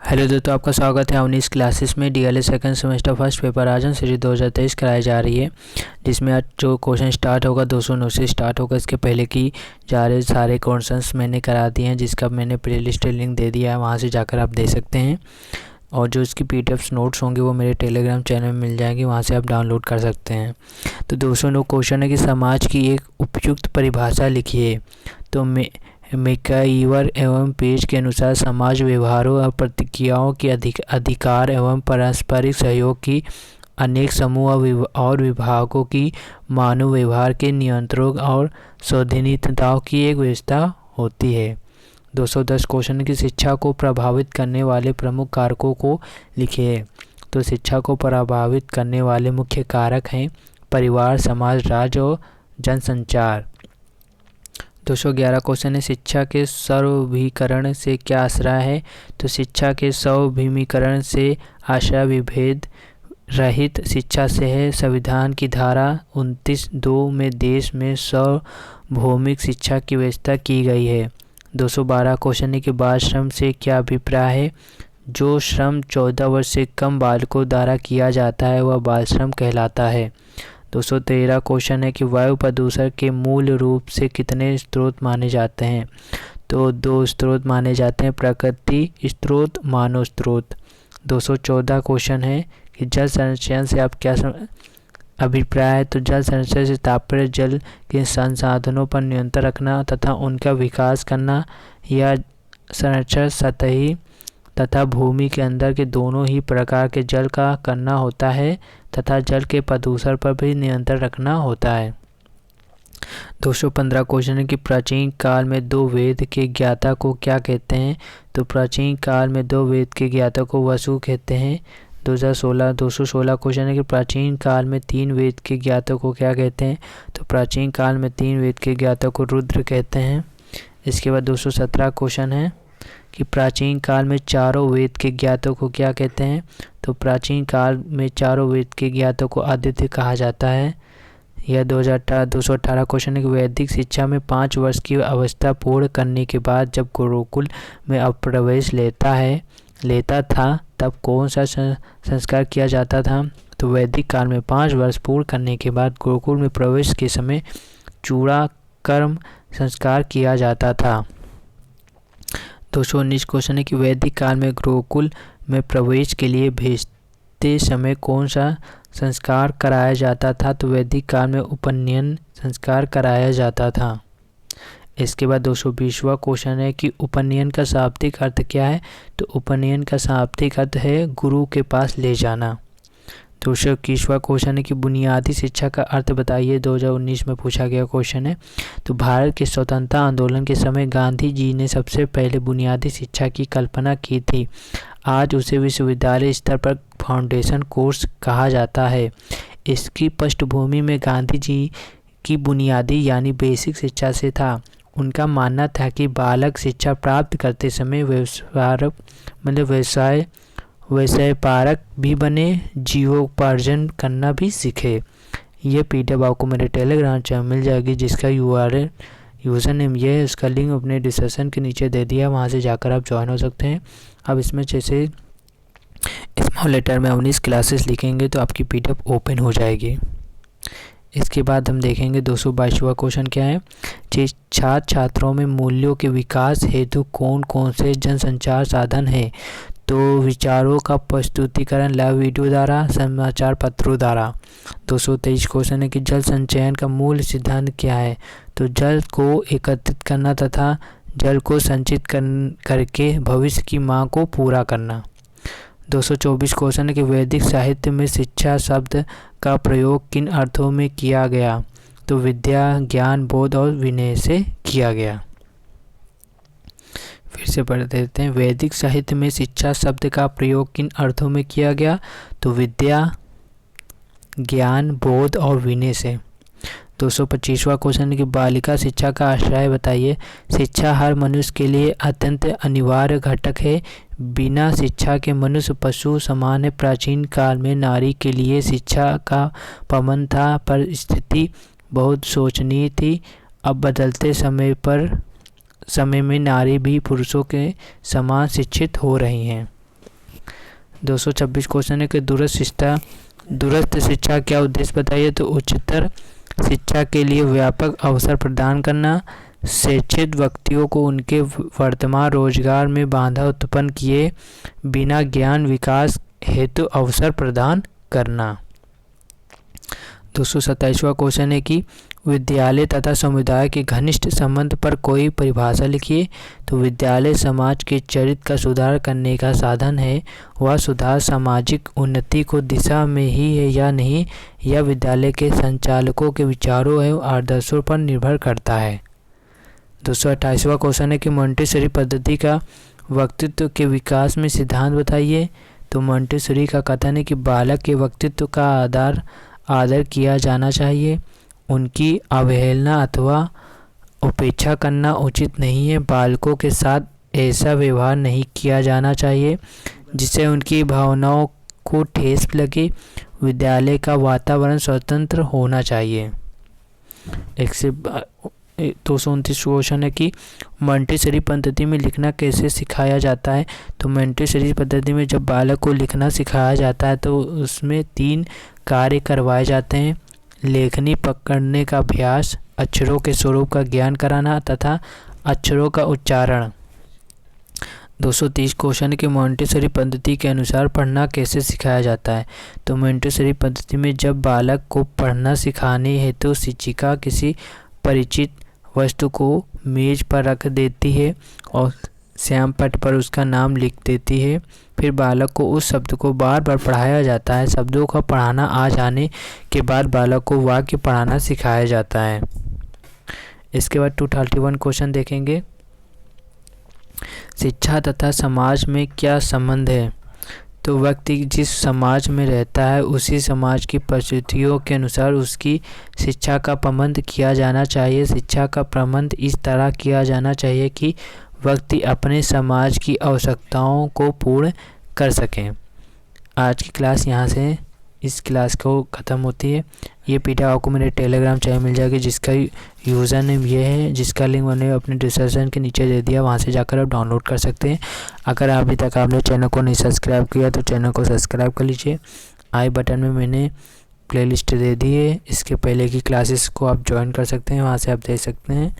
Hello दोस्तों, आपका स्वागत है अवनीश क्लासेस में। DElEd second semester first paper आजन सीरीज 2023 कराई जा रही है, जिसमें आज जो क्वेश्चन स्टार्ट होगा 209 से स्टार्ट होगा। इसके पहले की जा रहे सारे क्वेश्चंस मैंने करा दिए हैं, जिसका मैंने प्लेलिस्ट लिंक दे दिया है, वहां से जाकर आप दे सकते हैं। और जो इसकी पीडीएफ नोट्स होंगे वो मेरे टेलीग्राम चैनल में मिल जाएंगे, वहाँ से आप डाउनलोड कर सकते हैं। तो 209 क्वेश्चन है कि समाज की एक उपयुक्त परिभाषा लिखिए। तो मैकाइवर एवं पेज के अनुसार समाज व्यवहारों और प्रतिक्रियाओं के अधिकार एवं पारस्परिक सहयोग की अनेक समूह और विभागों की मानव व्यवहार के नियंत्रण और स्वाधीनताओं की एक व्यवस्था होती है। 210 क्वेश्चन की शिक्षा को प्रभावित करने वाले प्रमुख कारकों को लिखिए। तो शिक्षा को प्रभावित करने वाले मुख्य कारक हैं परिवार, समाज, राज्य और जनसंचार। 211 क्वेश्चन है शिक्षा के सर्वभीकरण से क्या आशय है। तो शिक्षा के सर्वभीकरण से आशय विभेद रहित शिक्षा से है। संविधान की धारा 29(2) में देश में सार्वभौमिक शिक्षा की व्यवस्था की गई है। 212 क्वेश्चन है कि बाल श्रम से क्या अभिप्राय है। जो श्रम 14 वर्ष से कम बालकों द्वारा किया जाता है वह बाल श्रम कहलाता है। 213 क्वेश्चन है कि वायु प्रदूषण के मूल रूप से कितने स्रोत माने जाते हैं। तो 2 स्रोत माने जाते हैं, प्रकृति स्रोत, मानव स्रोत। 214 क्वेश्चन है कि जल संचयन से आप क्या अभिप्राय है। तो जल संचय से तात्पर्य जल के संसाधनों पर नियंत्रण रखना तथा उनका विकास करना, या संरक्षण सतही तथा भूमि के अंदर के दोनों ही प्रकार के जल का करना होता है तथा जल के प्रदूषण पर भी नियंत्रण रखना होता है। 215 क्वेश्चन है कि प्राचीन काल में 2 वेद के ज्ञाता को क्या कहते हैं। तो प्राचीन काल में 2 वेद के ज्ञाता को वसु कहते हैं। 216 क्वेश्चन है कि प्राचीन काल में 3 वेद के ज्ञाता को क्या कहते हैं। तो प्राचीन काल में 3 वेद के ज्ञाता को रुद्र कहते हैं। इसके बाद 217 क्वेश्चन है कि प्राचीन काल में 4 वेद के ज्ञातों को क्या कहते हैं। तो प्राचीन काल में 4 वेद के ज्ञातों को आदित्य कहा जाता है। यह 218 क्वेश्चन है कि वैदिक शिक्षा में 5 वर्ष की अवस्था पूर्ण करने के बाद जब गुरुकुल में प्रवेश लेता था तब कौन सा संस्कार किया जाता था। तो वैदिक काल में 5 वर्ष पूर्ण करने के बाद गुरुकुल में प्रवेश के समय चूड़ाकर्म संस्कार किया जाता था। 219 क्वेश्चन है कि वैदिक काल में गुरुकुल में प्रवेश के लिए भेजते समय कौन सा संस्कार कराया जाता था। तो वैदिक काल में उपनयन संस्कार कराया जाता था। इसके बाद 220वां क्वेश्चन है कि उपनयन का शाब्दिक अर्थ क्या है। तो उपनयन का शाब्दिक अर्थ है गुरु के पास ले जाना। 221वां क्वेश्चन है कि बुनियादी शिक्षा का अर्थ बताइए। 2019 में पूछा गया क्वेश्चन है। तो भारत के स्वतंत्रता आंदोलन के समय गांधी जी ने सबसे पहले बुनियादी शिक्षा की कल्पना की थी। आज उसे विश्वविद्यालय स्तर पर फाउंडेशन कोर्स कहा जाता है। इसकी पृष्ठभूमि में गांधी जी की बुनियादी यानी बेसिक शिक्षा से था। उनका मानना था कि बालक शिक्षा प्राप्त करते समय व्यवसाय पारक भी बने, जीवोपार्जन करना भी सीखे। ये पीडीएफ आपको मेरे टेलीग्राम चैनल मिल जाएगी, जिसका यूज़र नेम ये है। उसका लिंक अपने डिस्क्रिप्शन के नीचे दे दिया, वहाँ से जाकर आप ज्वाइन हो सकते हैं। अब इसमें जैसे स्मॉल लेटर में अवनीश क्लासेस लिखेंगे तो आपकी पीडीएफ ओपन हो जाएगी। इसके बाद हम देखेंगे 222वां क्वेश्चन क्या है। छात्र छात्रों में मूल्यों के विकास हेतु कौन कौन से जनसंचार साधन हैं। तो विचारों का प्रस्तुतिकरण लाइव वीडियो द्वारा, समाचार पत्रों द्वारा। 223 क्वेश्चन है कि जल संचयन का मूल सिद्धांत क्या है। तो जल को एकत्रित करना तथा जल को संचित करके भविष्य की मांग को पूरा करना। 224 क्वेश्चन है कि वैदिक साहित्य में शिक्षा शब्द का प्रयोग किन अर्थों में किया गया। तो विद्या, ज्ञान, बोध और विनय से किया गया। फिर से पढ़ देते हैं। वैदिक साहित्य में शिक्षा शब्द का प्रयोग किन अर्थों में किया गया। तो विद्या, ज्ञान, बोध और विनय से। 225वां क्वेश्चन है कि बालिका शिक्षा का आशय बताइए। शिक्षा हर मनुष्य के लिए अत्यंत अनिवार्य घटक है। बिना शिक्षा के मनुष्य पशु समान है। प्राचीन काल में नारी के लिए शिक्षा का प्रबंध था, पर स्थिति बहुत शोचनीय थी। अब बदलते समय में नारी भी पुरुषों के समान शिक्षित हो रही हैं। 226 क्वेश्चन है कि दूरस्थ शिक्षा क्या उद्देश्य बताइए। तो उच्चतर शिक्षा के लिए व्यापक अवसर प्रदान करना, शिक्षित व्यक्तियों को उनके वर्तमान रोजगार में बाधा उत्पन्न किए बिना ज्ञान विकास हेतु अवसर प्रदान करना। 227वां क्वेश्चन है कि विद्यालय तथा समुदाय के घनिष्ठ संबंध पर कोई परिभाषा लिखिए। तो विद्यालय समाज के चरित्र का सुधार करने का साधन है। वह सुधार सामाजिक उन्नति को दिशा में ही है या नहीं, यह विद्यालय के संचालकों के विचारों एवं आदर्शों पर निर्भर करता है। 228वां क्वेश्चन है कि मोंटेसरी पद्धति का व्यक्तित्व के विकास में सिद्धांत बताइए। तो मोंटेसरी का कथन है कि बालक के व्यक्तित्व का आदर किया जाना चाहिए, उनकी अवहेलना अथवा उपेक्षा करना उचित नहीं है। बालकों के साथ ऐसा व्यवहार नहीं किया जाना चाहिए जिससे उनकी भावनाओं को ठेस लगे। विद्यालय का वातावरण स्वतंत्र होना चाहिए। 229 क्वेश्चन है कि मोंटेसरी पद्धति में लिखना कैसे सिखाया जाता है। तो मोंटेसरी पद्धति में जब बालक को लिखना सिखाया जाता है तो उसमें 3 कार्य करवाए जाते हैं। लेखनी पकड़ने का अभ्यास, अक्षरों के स्वरूप का ज्ञान कराना तथा अक्षरों का उच्चारण। 230 क्वेश्चन के मोंटेसरी पद्धति के अनुसार पढ़ना कैसे सिखाया जाता है। तो मोंटेसरी पद्धति में जब बालक को पढ़ना सिखाने हेतु शिक्षिका किसी परिचित वस्तु को मेज पर रख देती है और श्याम पट पर उसका नाम लिख देती है। फिर बालक को उस शब्द को बार बार पढ़ाया जाता है। शब्दों का पढ़ाना आ जाने के बाद बालक को वाक्य पढ़ाना सिखाया जाता है। इसके बाद 231 क्वेश्चन देखेंगे, शिक्षा तथा समाज में क्या संबंध है। तो व्यक्ति जिस समाज में रहता है उसी समाज की परिस्थितियों के अनुसार उसकी शिक्षा का प्रबंध किया जाना चाहिए। शिक्षा का प्रबंध इस तरह किया जाना चाहिए कि व्यक्ति अपने समाज की आवश्यकताओं को पूर्ण कर सकें। आज की क्लास यहाँ से इस क्लास को ख़त्म होती है। ये पीडीएफ आपको मेरे टेलीग्राम चैनल मिल जाएगी जिसका यूज़र नेम ये है, जिसका लिंक मैंने अपने डिस्क्रिप्शन के नीचे दे दिया, वहाँ से जाकर आप डाउनलोड कर सकते हैं। अगर अभी तक आपने चैनल को नहीं सब्सक्राइब किया तो चैनल को सब्सक्राइब कर लीजिए। आई बटन में मैंने प्लेलिस्ट दे दी है, इसके पहले की क्लासेस को आप ज्वाइन कर सकते हैं, वहाँ से आप देख सकते हैं।